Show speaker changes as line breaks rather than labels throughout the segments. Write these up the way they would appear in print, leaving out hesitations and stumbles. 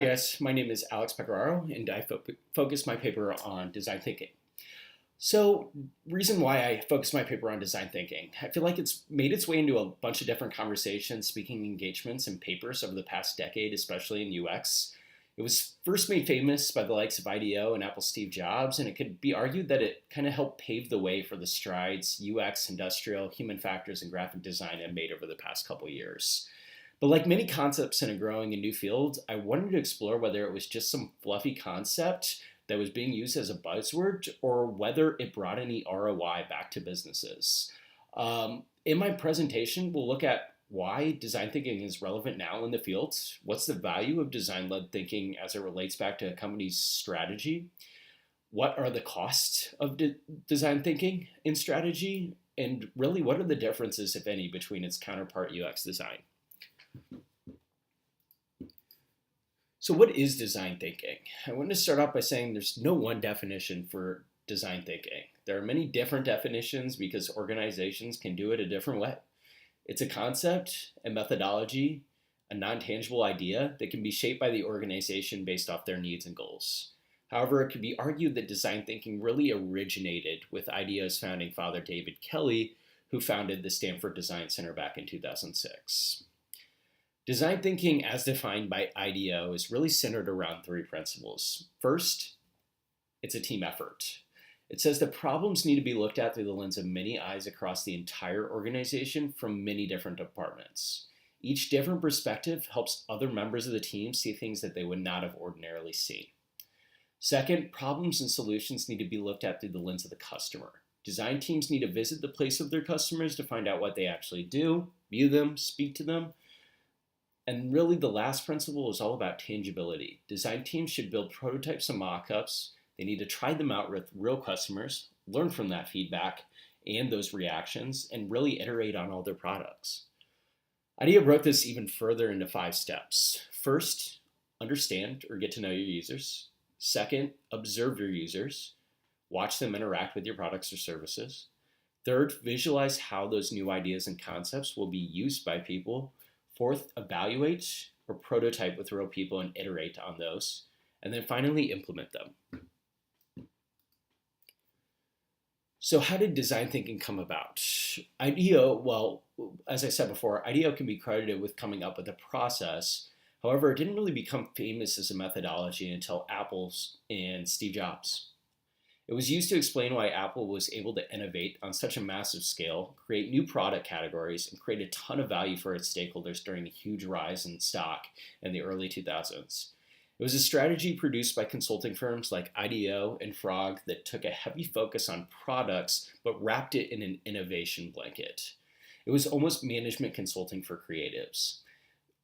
Yes, my name is Alex Pecoraro, and I focus my paper on design thinking. So, reason why I focus my paper on design thinking, I feel like it's made its way into a bunch of different conversations, speaking engagements, and papers over the past decade, especially in UX. It was first made famous by the likes of IDEO and Apple Steve Jobs, and it could be argued that it kind of helped pave the way for the strides UX, industrial, human factors, and graphic design have made over the past couple years. But like many concepts in a growing and new field, I wanted to explore whether it was just some fluffy concept that was being used as a buzzword or whether it brought any ROI back to businesses. In my presentation, we'll look at why design thinking is relevant now in the field, what's the value of design led thinking as it relates back to a company's strategy, what are the costs of design thinking in strategy, and really what are the differences, if any, between its counterpart UX design. So, what is design thinking? I want to start off by saying there's no one definition for design thinking. There are many different definitions because organizations can do it a different way. It's a concept, a methodology, a non tangible idea that can be shaped by the organization based off their needs and goals. However, it could be argued that design thinking really originated with IDEO's founding father, David Kelly, who founded the Stanford Design Center back in 2006. Design thinking, as defined by IDEO, is really centered around three principles. First, it's a team effort. It says that problems need to be looked at through the lens of many eyes across the entire organization from many different departments. Each different perspective helps other members of the team see things that they would not have ordinarily seen. Second, problems and solutions need to be looked at through the lens of the customer. Design teams need to visit the place of their customers to find out what they actually do, view them, speak to them. And really, the last principle is all about tangibility. Design teams should build prototypes and mock-ups. They need to try them out with real customers, learn from that feedback and those reactions, and really iterate on all their products. IDEO broke this even further into 5 steps. First, understand or get to know your users. Second, observe your users. Watch them interact with your products or services. Third, visualize how those new ideas and concepts will be used by people. Fourth, evaluate or prototype with real people and iterate on those. And then finally, implement them. So how did design thinking come about? IDEO, well, as I said before, IDEO can be credited with coming up with a process. However, it didn't really become famous as a methodology until Apple's and Steve Jobs. It was used to explain why Apple was able to innovate on such a massive scale, create new product categories, and create a ton of value for its stakeholders during the huge rise in stock in the early 2000s. It was a strategy produced by consulting firms like IDEO and Frog that took a heavy focus on products but wrapped it in an innovation blanket. It was almost management consulting for creatives.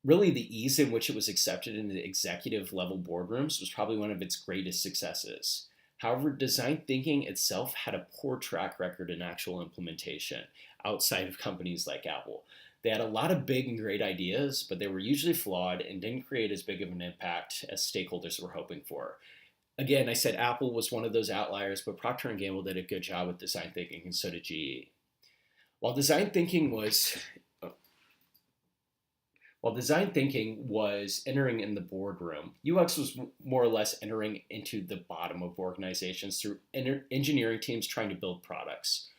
Really, the ease in which it was accepted in the executive level boardrooms was probably one of its greatest successes. However, design thinking itself had a poor track record in actual implementation outside of companies like Apple. They had a lot of big and great ideas, but they were usually flawed and didn't create as big of an impact as stakeholders were hoping for. Again, I said Apple was one of those outliers, but Procter & Gamble did a good job with design thinking, and so did GE. While design thinking was While design thinking was entering in the boardroom, UX was more or less entering into the bottom of organizations through engineering teams trying to build products.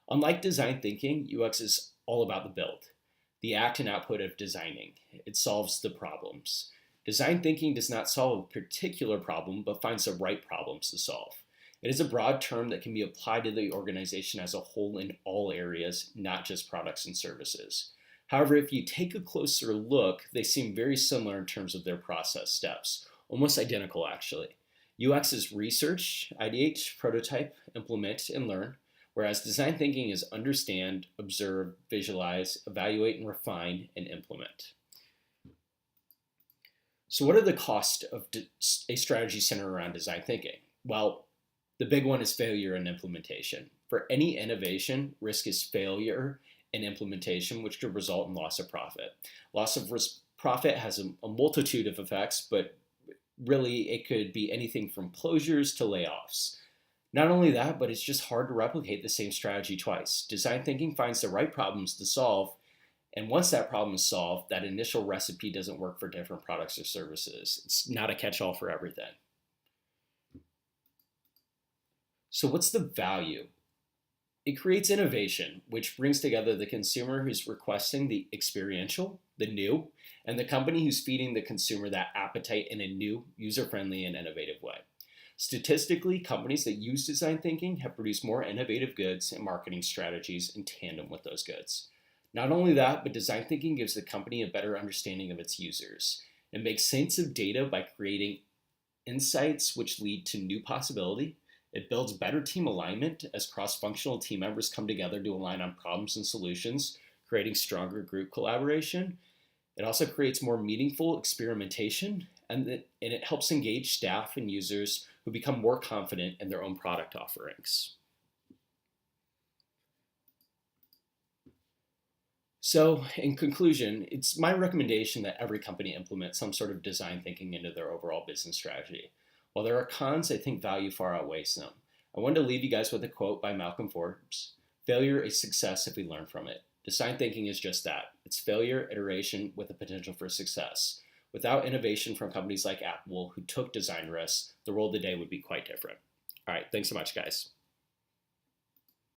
Unlike design thinking, UX is all about the build, the act and output of designing. It solves the problems. Design thinking does not solve a particular problem, but finds the right problems to solve. It is a broad term that can be applied to the organization as a whole in all areas, not just products and services. However, if you take a closer look, they seem very similar in terms of their process steps, almost identical actually. UX is research, ideate, prototype, implement, and learn, whereas design thinking is understand, observe, visualize, evaluate, and refine, and implement. So what are the costs of a strategy centered around design thinking? Well, the big one is failure in implementation. For any innovation, risk is failure and implementation, which could result in loss of profit. Loss of profit has a multitude of effects, but really it could be anything from closures to layoffs. Not only that, but it's just hard to replicate the same strategy twice. Design thinking finds the right problems to solve And once that problem is solved, that initial recipe doesn't work for different products or services. It's not a catch-all for everything. So what's the value? It creates innovation, which brings together the consumer who's requesting the experiential, the new, and the company who's feeding the consumer that appetite in a new, user-friendly, and innovative way. Statistically, companies that use design thinking have produced more innovative goods and marketing strategies in tandem with those goods. Not only that, but design thinking gives the company a better understanding of its users. It makes sense of data by creating insights which lead to new possibility. It builds better team alignment as cross-functional team members come together to align on problems and solutions, creating stronger group collaboration. It also creates more meaningful experimentation, and it helps engage staff and users who become more confident in their own product offerings. So, in conclusion, it's my recommendation that every company implement some sort of design thinking into their overall business strategy. While there are cons, I think value far outweighs them. I wanted to leave you guys with a quote by Malcolm Forbes: "Failure is success if we learn from it." Design thinking is just that. It's failure, iteration, with the potential for success. Without innovation from companies like Apple, who took design risks, the world today would be quite different. All right, thanks so much, guys.